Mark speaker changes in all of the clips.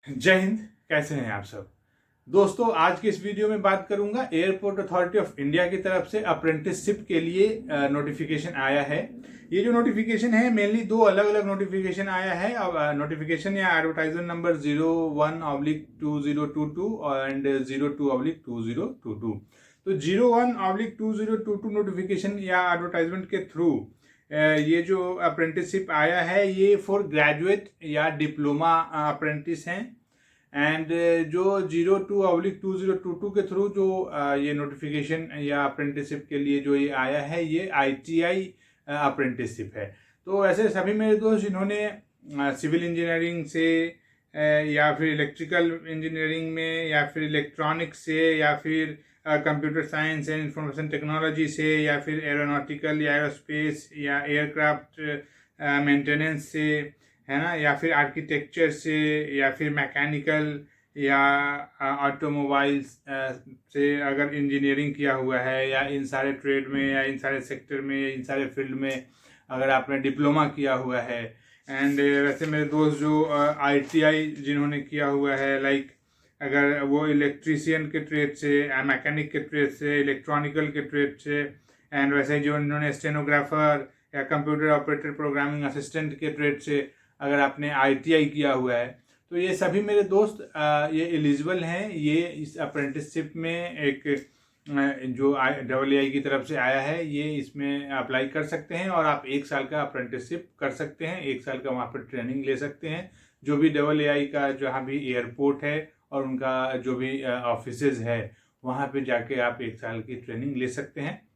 Speaker 1: जय हिंद। कैसे हैं आप सब दोस्तों। आज की इस वीडियो में बात करूंगा एयरपोर्ट अथॉरिटी ऑफ इंडिया की तरफ से अप्रेंटिसशिप के लिए नोटिफिकेशन आया है। ये जो नोटिफिकेशन है मेनली दो अलग अलग नोटिफिकेशन आया है। अब नोटिफिकेशन या एडवर्टाइजमेंट नंबर 01/2022 एंड 02/2022। तो 01/2022 नोटिफिकेशन या एडवर्टाइजमेंट के थ्रू ये जो अप्रेंटिसशिप आया है ये फॉर ग्रेजुएट या डिप्लोमा अप्रेंटिस हैं। एंड जो 02/2022 के थ्रू जो ये नोटिफिकेशन या अप्रेंटिसशिप के लिए जो ये आया है ये ITI अप्रेंटिसशिप है। तो ऐसे सभी मेरे दोस्त जिन्होंने सिविल इंजीनियरिंग से या फिर इलेक्ट्रिकल इंजीनियरिंग में या फिर इलेक्ट्रॉनिक्स से या फिर computer science and information technology से या फिर एरोनॉटिकल या एरोस्पेस या एयरक्राफ्ट मेंटेनेंस से, है ना, या फिर आर्किटेक्चर से या फिर मैकेनिकल या ऑटोमोबाइल्स से अगर इंजीनियरिंग किया हुआ है या इन सारे ट्रेड में या इन सारे सेक्टर में या इन सारे फील्ड में अगर आपने डिप्लोमा किया हुआ है। एंड वैसे मेरे दोस्त जो ITI जिन्होंने किया हुआ है, लाइक अगर वो इलेक्ट्रीशियन के ट्रेड से, मैकेनिक के ट्रेड से, इलेक्ट्रॉनिकल के ट्रेड से, एंड वैसे जो इन्होंने स्टेनोग्राफर या कंप्यूटर ऑपरेटर प्रोग्रामिंग असिस्टेंट के ट्रेड से अगर आपने ITI किया हुआ है तो ये सभी मेरे दोस्त ये एलिजिबल हैं। ये इस अप्रेंटिसशिप में एक जो AAI की तरफ से आया है ये इसमें अप्लाई कर सकते हैं और आप 1 साल का अप्रेंटिसशिप कर सकते हैं। 1 साल का वहाँ पर ट्रेनिंग ले सकते हैं। जो भी AAI का जहाँ भी एयरपोर्ट है और उनका जो भी ऑफिसेज है वहाँ पे जाके आप 1 साल की ट्रेनिंग ले सकते हैं।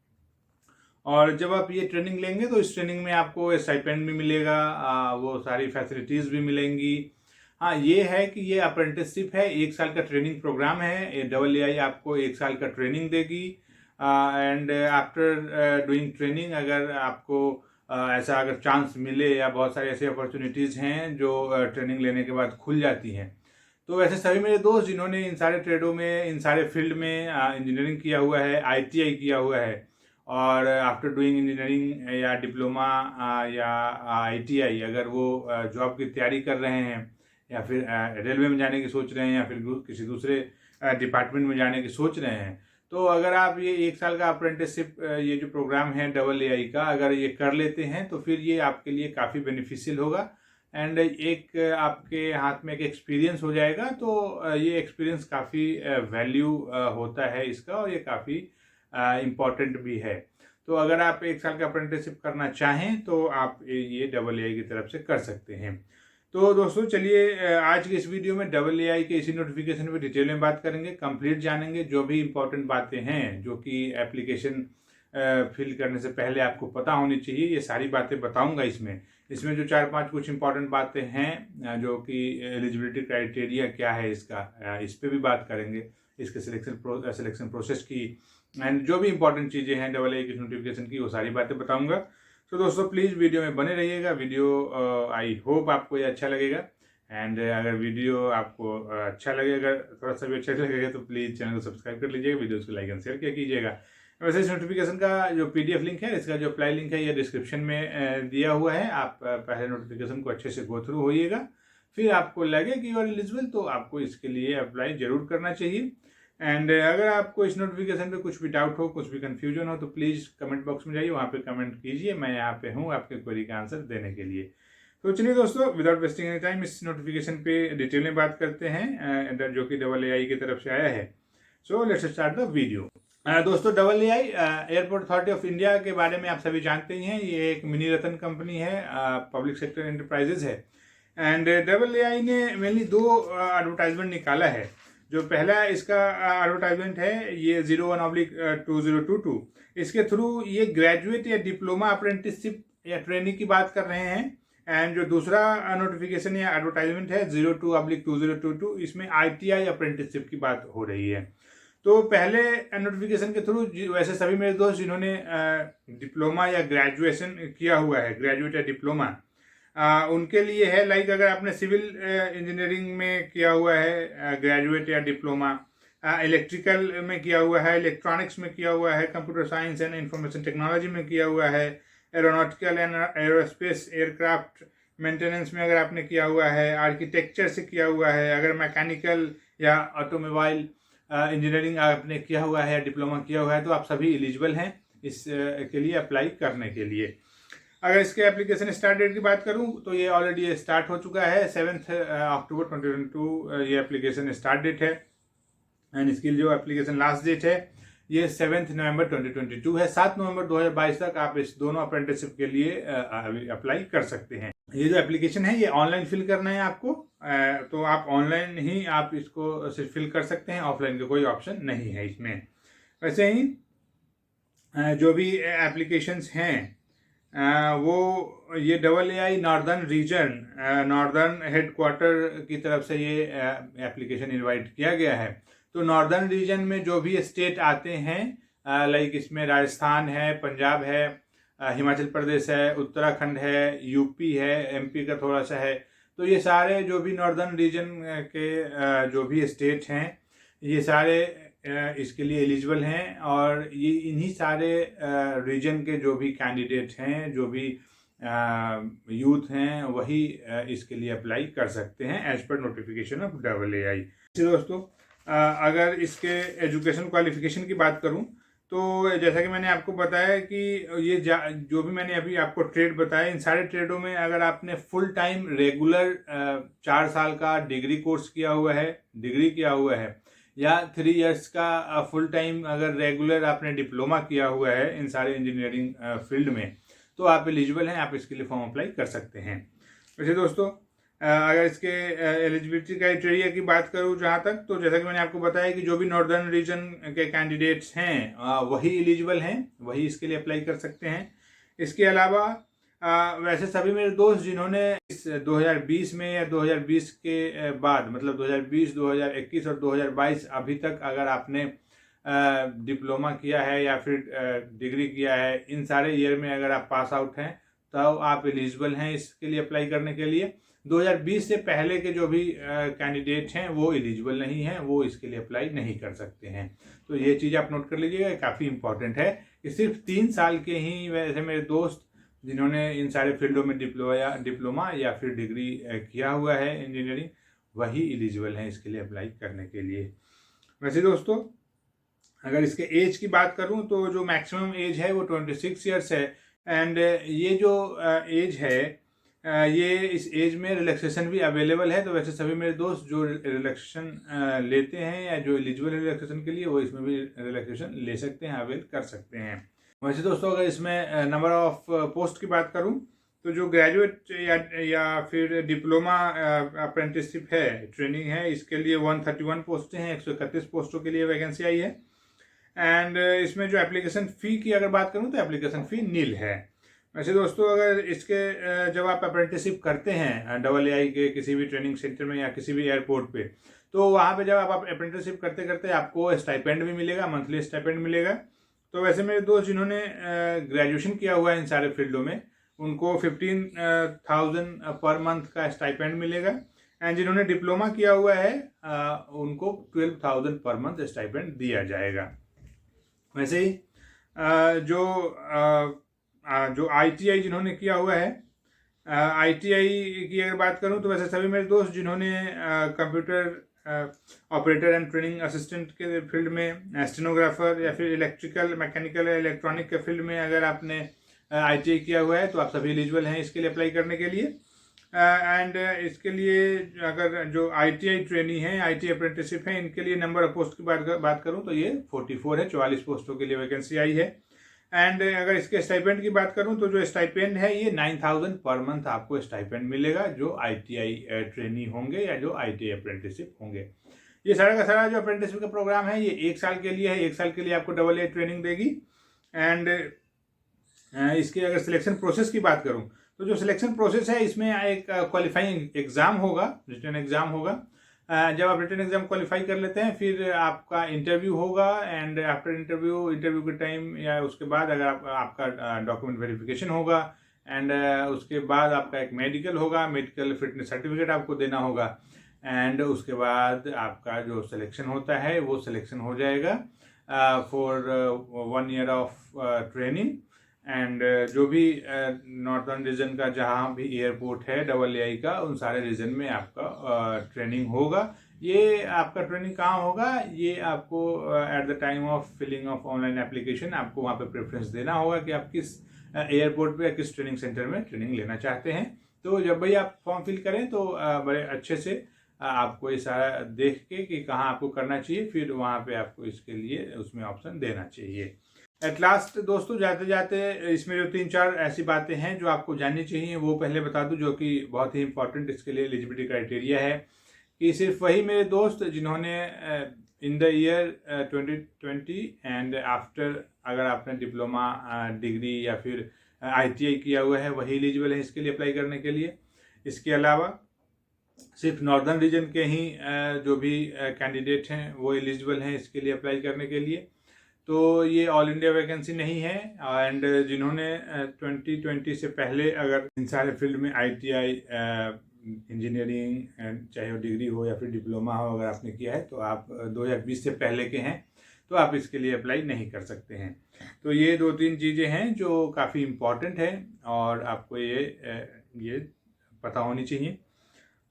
Speaker 1: और जब आप ये ट्रेनिंग लेंगे तो इस ट्रेनिंग में आपको स्टाइपेंड भी मिलेगा, वो सारी फैसिलिटीज़ भी मिलेंगी। हाँ, ये है कि ये अप्रेंटिसशिप है, 1 साल का ट्रेनिंग प्रोग्राम है। AAI आपको 1 साल का ट्रेनिंग देगी एंड आफ्टर डूइंग ट्रेनिंग अगर आपको ऐसा अगर चांस मिले या बहुत सारी ऐसी अपॉर्चुनिटीज़ हैं जो ट्रेनिंग लेने के बाद खुल जाती हैं। तो ऐसे सभी मेरे दोस्त जिन्होंने इन सारे ट्रेडों में, इन सारे फील्ड में इंजीनियरिंग किया हुआ है, ITI किया हुआ है और आफ्टर डूइंग इंजीनियरिंग या डिप्लोमा या ITI अगर वो जॉब की तैयारी कर रहे हैं या फिर रेलवे में जाने की सोच रहे हैं या फिर किसी दूसरे डिपार्टमेंट में जाने की सोच रहे हैं, तो अगर आप ये 1 साल का अप्रेंटिसशिप ये जो प्रोग्राम है AAI का अगर ये कर लेते हैं तो फिर ये आपके लिए काफ़ी बेनिफिशियल होगा। एंड एक आपके हाथ में एक एक्सपीरियंस हो जाएगा। तो ये एक्सपीरियंस काफ़ी वैल्यू होता है इसका और ये काफ़ी इम्पॉर्टेंट भी है। तो अगर आप 1 साल का अप्रेंटिसशिप करना चाहें तो आप ये AAI की तरफ से कर सकते हैं। तो दोस्तों चलिए आज की इस वीडियो में AAI के इसी नोटिफिकेशन पे डिटेल में बात करेंगे, कंप्लीट जानेंगे जो भी इम्पोर्टेंट बातें हैं जो कि एप्लीकेशन फिल करने से पहले आपको पता होनी चाहिए, ये सारी बातें बताऊंगा इसमें जो 4-5 कुछ इंपॉर्टेंट बातें हैं जो कि एलिजिबिलिटी क्राइटेरिया क्या है इसका, इस पर भी बात करेंगे, इसके सिलेक्शन प्रोसेस की एंड जो भी इंपॉर्टेंट चीज़ें हैं AAI की नोटिफिकेशन की वो सारी बातें बताऊंगा। तो दोस्तों प्लीज़ वीडियो में बने रहिएगा। वीडियो आई होप आपको ये अच्छा लगेगा। एंड अगर वीडियो आपको अच्छा लगेगा, अगर थोड़ा सा भी अच्छा लगेगा तो प्लीज़ चैनल को सब्सक्राइब कर लीजिएगा, वीडियोज़ को लाइक एंड शेयर किया कीजिएगा। वैसे इस नोटिफिकेशन का जो PDF लिंक है, इसका जो अप्लाई लिंक है ये डिस्क्रिप्शन में दिया हुआ है। आप पहले नोटिफिकेशन को अच्छे से गो थ्रू होइएगा, फिर आपको लगे कि यू आर एलिजिबल तो आपको इसके लिए अप्लाई जरूर करना चाहिए। एंड अगर आपको इस नोटिफिकेशन पे कुछ भी डाउट हो, कुछ भी कंफ्यूजन हो तो प्लीज़ कमेंट बॉक्स में जाइए, वहाँ पे कमेंट कीजिए। मैं यहाँ पे हूँ आपके क्वेरी का आंसर देने के लिए। तो चलिए दोस्तों विदाउट वेस्टिंग एनी टाइम इस नोटिफिकेशन पे डिटेल में बात करते हैं जो कि AAI की तरफ से आया है। So let's start the video. दोस्तों AAI airport authority of India के बारे में आप सभी जानते ही हैं। ये एक मिनी रतन कंपनी है, पब्लिक सेक्टर एंटरप्राइजेज है। एंड AAI ने मेनली 2 एडवर्टाइजमेंट निकाला है। जो पहला इसका एडवर्टाइजमेंट है ये 01/2022, इसके थ्रू ये ग्रेजुएट या डिप्लोमा अप्रेंटिसशिप या ट्रेनिंग की बात कर रहे हैं। एंड जो दूसरा नोटिफिकेशन या एडवर्टाइजमेंट है 02/2022, इसमें ITI अप्रेंटिसशिप की बात हो रही है। तो पहले नोटिफिकेशन के थ्रू वैसे सभी मेरे दोस्त जिन्होंने डिप्लोमा या ग्रेजुएशन किया हुआ है, ग्रेजुएट या डिप्लोमा, उनके लिए है। लाइक अगर आपने सिविल इंजीनियरिंग में किया हुआ है ग्रेजुएट या डिप्लोमा, इलेक्ट्रिकल में किया हुआ है, इलेक्ट्रॉनिक्स में किया हुआ है, computer science and information technology में किया हुआ है, aeronautical and aerospace aircraft maintenance में अगर आपने किया हुआ है, आर्किटेक्चर से किया हुआ है, अगर मैकेनिकल या ऑटोमोबाइल इंजीनियरिंग आपने किया हुआ है, डिप्लोमा किया हुआ है, तो आप सभी एलिजिबल हैं इस के लिए अप्लाई करने के लिए। अगर इसके एप्लीकेशन स्टार्ट डेट की बात करूं तो ये ऑलरेडी स्टार्ट हो चुका है। 7 अक्टूबर 2022 ये एप्लीकेशन स्टार्ट डेट है, एंड इसकी जो एप्लीकेशन लास्ट डेट है ये 7 नवंबर 2022 है। 7 नवंबर 2022 तक आप इस दोनों अप्रेंटिसशिप के लिए अप्लाई कर सकते हैं। ये जो एप्लीकेशन है ये ऑनलाइन फिल करना है आपको, तो आप ऑनलाइन ही आप इसको सिर्फ फिल कर सकते हैं, ऑफलाइन का कोई ऑप्शन नहीं है इसमें। वैसे ही जो भी एप्लीकेशंस हैं वो ये AAI northern region, northern headquarter की तरफ से ये एप्लीकेशन इनवाइट किया गया है। तो नॉर्दर्न रीजन में जो भी स्टेट आते हैं, लाइक इसमें राजस्थान है, पंजाब है, हिमाचल प्रदेश है, उत्तराखंड है, यूपी है, MP का थोड़ा सा है, तो ये सारे जो भी नॉर्दर्न रीजन के जो भी स्टेट हैं ये सारे इसके लिए एलिजिबल हैं, और ये इन्हीं सारे रीजन के जो भी कैंडिडेट हैं, जो भी यूथ हैं, वही इसके लिए अप्लाई कर सकते हैं as per notification of AAI। दोस्तों अगर इसके एजुकेशन क्वालिफिकेशन की बात करूं तो जैसा कि मैंने आपको बताया कि ये जो भी मैंने अभी आपको ट्रेड बताया, इन सारे ट्रेडों में अगर आपने फुल टाइम रेगुलर 4 साल का डिग्री कोर्स किया हुआ है, डिग्री किया हुआ है, या 3 इयर्स का फुल टाइम अगर रेगुलर आपने डिप्लोमा किया हुआ है इन सारे इंजीनियरिंग फील्ड में, तो आप एलिजिबल हैं, आप इसके लिए फॉर्म अप्लाई कर सकते हैं। वैसे दोस्तों अगर इसके एलिजिबिलिटी क्राइटेरिया की बात करूं जहां तक, तो जैसा कि मैंने आपको बताया कि जो भी नॉर्दर्न रीजन के कैंडिडेट्स हैं वही एलिजिबल हैं, वही इसके लिए अप्लाई कर सकते हैं। इसके अलावा वैसे सभी मेरे दोस्त जिन्होंने इस 2020 में या 2020 के बाद, मतलब 2020, 2021 और 2022 अभी तक अगर आपने डिप्लोमा किया है या फिर डिग्री किया है, इन सारे ईयर में अगर आप पास आउट हैं तो आप एलिजिबल हैं इसके लिए अप्लाई करने के लिए। 2020 से पहले के जो भी कैंडिडेट हैं वो एलिजिबल नहीं हैं, वो इसके लिए अप्लाई नहीं कर सकते हैं। तो ये चीज़ आप नोट कर लीजिएगा, काफ़ी इंपॉर्टेंट है कि सिर्फ 3 साल के ही वैसे मेरे दोस्त जिन्होंने इन सारे फील्डों में डिप्लोमा या फिर डिग्री किया हुआ है इंजीनियरिंग, वही एलिजिबल हैं इसके लिए अप्लाई करने के लिए। वैसे दोस्तों अगर इसके एज की बात करूं तो जो मैक्सिमम एज है वो 26 ईयर्स है, एंड ये जो एज है ये इस एज में रिलैक्सेशन भी अवेलेबल है। तो वैसे सभी मेरे दोस्त जो रिलैक्सेशन लेते हैं या जो एलिजिबल है रिलैक्सेशन के लिए, वो इसमें भी रिलैक्सेशन ले सकते हैं, अवेल कर सकते हैं। वैसे दोस्तों अगर इसमें नंबर ऑफ पोस्ट की बात करूं तो जो ग्रेजुएट या फिर डिप्लोमा अप्रेंटिसशिप है, ट्रेनिंग है, इसके लिए 131 पोस्टें हैं, 131 पोस्टों के लिए वैकेंसी आई है। एंड इसमें जो एप्लीकेशन फ़ी की अगर बात करूं तो एप्लीकेशन फ़ी नील है। वैसे दोस्तों अगर इसके जब आप अप्रेंटिसशिप करते हैं AAI के किसी भी ट्रेनिंग सेंटर में या किसी भी एयरपोर्ट पे, तो वहाँ पे जब आप अप्रेंटिसशिप करते करते आपको स्टाइपेंड भी मिलेगा, मंथली स्टाइपेंड मिलेगा। तो वैसे मेरे दोस्त जिन्होंने ग्रेजुएशन किया हुआ है इन सारे फील्डों में, उनको 15,000 पर मंथ का स्टाइपेंड मिलेगा, एंड जिन्होंने डिप्लोमा किया हुआ है उनको 12,000 पर मंथ स्टाइपेंड दिया जाएगा। वैसे ही जो ITI जिन्होंने किया हुआ है, ITI की अगर बात करूं तो वैसे सभी मेरे दोस्त जिन्होंने computer operator and training assistant के फील्ड में, स्टेनोग्राफर या फिर इलेक्ट्रिकल, मैकेनिकल या इलेक्ट्रॉनिक के फील्ड में अगर आपने ITI किया हुआ है तो आप सभी एलिजिबल हैं इसके लिए अप्लाई करने के लिए। एंड इसके लिए अगर जो ITI ट्रेनी है, ITI अप्रेंटिसशिप है, इनके लिए नंबर ऑफ पोस्ट की बात करूं तो ये 44 है, 44 पोस्टों के लिए वैकेंसी आई है। एंड अगर इसके स्टाइपेंड की बात करूं तो जो स्टाइपेंड है ये 9,000 पर मंथ आपको स्टाइपेंड मिलेगा जो ITI ट्रेनी होंगे या जो ITI अप्रेंटिसशिप होंगे। ये सारा का सारा जो अप्रेंटिसशिप का प्रोग्राम है ये 1 साल के लिए है, 1 साल के लिए आपको AA ट्रेनिंग देगी। एंड इसके अगर सिलेक्शन प्रोसेस की बात करूं तो जो सिलेक्शन प्रोसेस है इसमें एक क्वालिफाइंग एग्जाम होगा, रिटन एग्जाम होगा। जब आप रिटन एग्जाम क्वालिफाई कर लेते हैं फिर आपका इंटरव्यू होगा, एंड आफ्टर इंटरव्यू के टाइम या उसके बाद अगर आपका डॉक्यूमेंट वेरिफिकेशन होगा, एंड उसके बाद आपका एक मेडिकल होगा, मेडिकल फिटनेस सर्टिफिकेट आपको देना होगा, एंड उसके बाद आपका जो सिलेक्शन होता है वो सिलेक्शन हो जाएगा for 1 year of training. And जो भी नॉर्थर्न रीजन का जहाँ भी एयरपोर्ट है AAI का, उन सारे रीजन में आपका ट्रेनिंग होगा। ये आपका ट्रेनिंग कहाँ होगा, ये आपको at the time of filling of online application आपको वहाँ पे प्रेफरेंस देना होगा कि आप किस एयरपोर्ट पे या किस ट्रेनिंग सेंटर में ट्रेनिंग लेना चाहते हैं। तो जब भाई आप फॉर्म फिल करें तो बड़े अच्छे से आपको ये सारा देख के कि कहाँ आपको करना चाहिए, फिर वहाँ पे आपको इसके लिए उसमें ऑप्शन देना चाहिए। एट लास्ट दोस्तों, जाते जाते इसमें जो 3-4 ऐसी बातें हैं जो आपको जाननी चाहिए वो पहले बता दूं, जो कि बहुत ही इंपॉर्टेंट इसके लिए एलिजिबिलिटी क्राइटेरिया है कि सिर्फ वही मेरे दोस्त जिन्होंने in the year 2020 and after, अगर आपने डिप्लोमा डिग्री या फिर ITI किया हुआ है, वही एलिजिबल है इसके लिए अप्लाई करने के लिए। इसके अलावा सिर्फ नॉर्दर्न रीजन के ही जो भी कैंडिडेट हैं वो एलिजिबल हैं इसके लिए अप्लाई करने के लिए। तो ये ऑल इंडिया वैकेंसी नहीं है। एंड जिन्होंने 2020 से पहले अगर इन सारे फील्ड में ITI, इंजीनियरिंग, चाहे वो डिग्री हो या फिर डिप्लोमा हो, अगर आपने किया है तो आप 2020 से पहले के हैं तो आप इसके लिए अप्लाई नहीं कर सकते हैं। तो ये 2-3 चीज़ें हैं जो काफ़ी इम्पॉर्टेंट है और आपको ये पता होनी चाहिए।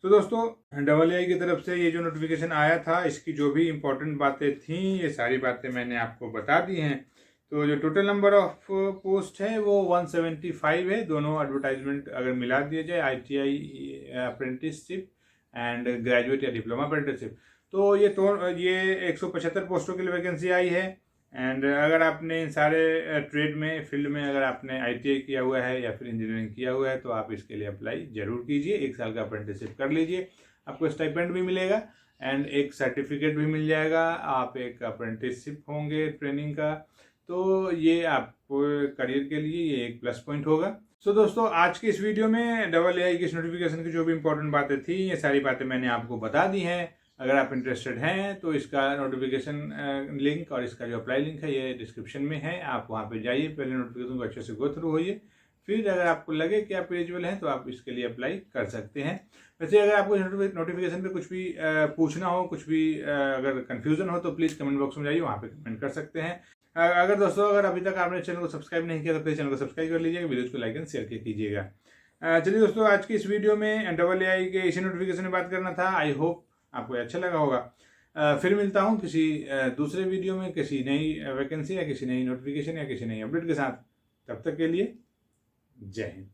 Speaker 1: तो दोस्तों, AAI की तरफ से ये जो नोटिफिकेशन आया था, इसकी जो भी इम्पोर्टेंट बातें थी, ये सारी बातें मैंने आपको बता दी हैं। तो जो टोटल नंबर ऑफ पोस्ट है वो 175 है। दोनों एडवर्टाइजमेंट अगर मिला दिया जाए, ITI अप्रेंटिसशिप एंड ग्रेजुएट या डिप्लोमा अप्रेंटिसशिप, तो ये 175 पोस्टों के लिए वैकेंसी आई है। एंड अगर आपने इन सारे ट्रेड में फील्ड में अगर आपने ITI किया हुआ है या फिर इंजीनियरिंग किया हुआ है तो आप इसके लिए अप्लाई जरूर कीजिए। 1 साल का अप्रेंटिसशिप कर लीजिए, आपको स्टाइपेंड भी मिलेगा एंड एक सर्टिफिकेट भी मिल जाएगा। आप एक अप्रेंटिसशिप होंगे ट्रेनिंग का, तो ये आपको करियर के लिए ये एक प्लस पॉइंट होगा। सो दोस्तों, आज की इस वीडियो में AAI की इस नोटिफिकेशन की जो भी इंपॉर्टेंट बातें थी, ये सारी बातें मैंने आपको बता दी हैं। अगर आप इंटरेस्टेड हैं तो इसका नोटिफिकेशन लिंक और इसका जो अप्लाई लिंक है ये डिस्क्रिप्शन में है, आप वहाँ पे जाइए, पहले नोटिफिकेशन को अच्छे से गो थ्रू होइए, फिर अगर आपको लगे कि आप एलिजिबल हैं तो आप इसके लिए अप्लाई कर सकते हैं। वैसे अगर आपको नोटिफिकेशन पे कुछ भी पूछना हो, कुछ भी अगर कन्फ्यूजन हो तो प्लीज़ कमेंट बॉक्स में जाइए, वहाँ पे कमेंट कर सकते हैं। अगर दोस्तों अगर अभी तक आपने चैनल को सब्सक्राइब नहीं किया तो प्लीज़ चैनल को सब्सक्राइब कर लीजिएगा, वीडियोज़ को लाइक एंड शेयर कीजिएगा। चलिए दोस्तों, आज की इस वीडियो में AAI के इसी नोटिफिकेशन में बात करना था। आई होप आपको अच्छा लगा होगा। फिर मिलता हूँ किसी दूसरे वीडियो में, किसी नई वैकेंसी या किसी नई नोटिफिकेशन या किसी नई अपडेट के साथ। तब तक के लिए जय हिंद।